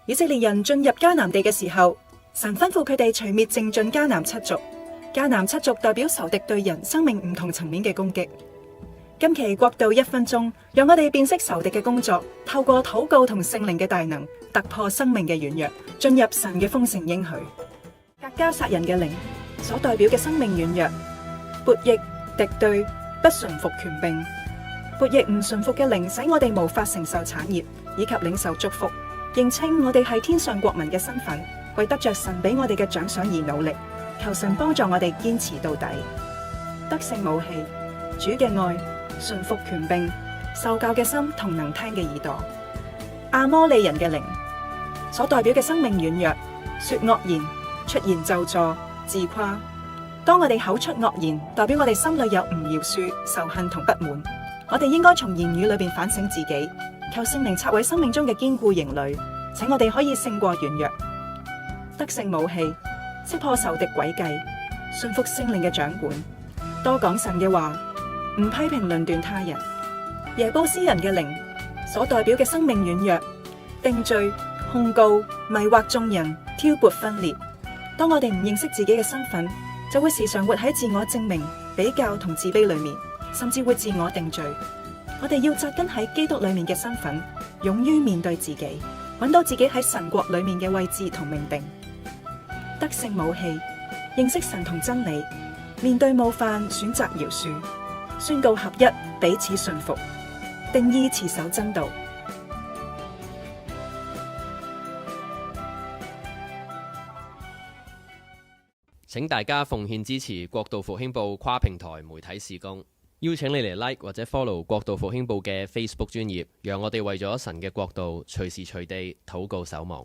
以色列人進入迦南地嘅時候，神吩咐佢哋除滅淨盡迦南七族。迦南七族代表仇敵對人生命唔同層面嘅攻擊。今期國度1分鐘，讓我哋辨識仇敵嘅工作，透過禱告同聖靈嘅大能，突破生命嘅軟弱，進入神嘅豐盛應許。革迦撒人嘅靈所代表嘅生命軟弱，悖逆、敵對、不順服權柄。悖逆唔順服嘅靈使我哋無法承受產業以及領受祝福。認清我哋係天上國民嘅身份，為得着神俾我哋嘅獎賞而努力，求神幫助我哋堅持到底。得勝武器，主嘅愛，順服權柄，受教嘅心同能聽嘅耳朵。亞摩利人嘅靈所代表嘅生命軟弱，說惡言，出言咒詛，自誇。當我哋口出惡言，代表我哋心裏有唔饒恕、仇恨同不滿。我哋應該從言語裏邊反省自己，求聖靈拆毀生命中嘅堅固營壘，使我哋可以勝過軟弱。得勝武器，識破仇敵詭計，順服聖靈嘅掌管，多講神嘅話，唔批評論斷他人。耶布斯人嘅靈所代表嘅生命軟弱，定罪、控告、迷惑眾人，挑撥分裂。當我哋唔認識自己嘅身份，就會時常活喺自我證明、比較同自卑裏面，甚至會自我定罪。我哋要扎根喺基督裏面嘅身份，勇於面對自己，揾到自己喺神國裏面嘅位置同命定。得勝武器，認識神同真理，面對冒犯選擇饒恕，宣告合一，彼此順服，定意持守真道。請大家奉獻支持國度復興報跨平台媒體事工，邀請你嚟 like 或者 follow 國度復興報嘅 Facebook 專頁，讓我哋為咗神嘅國度隨時隨地禱告守望。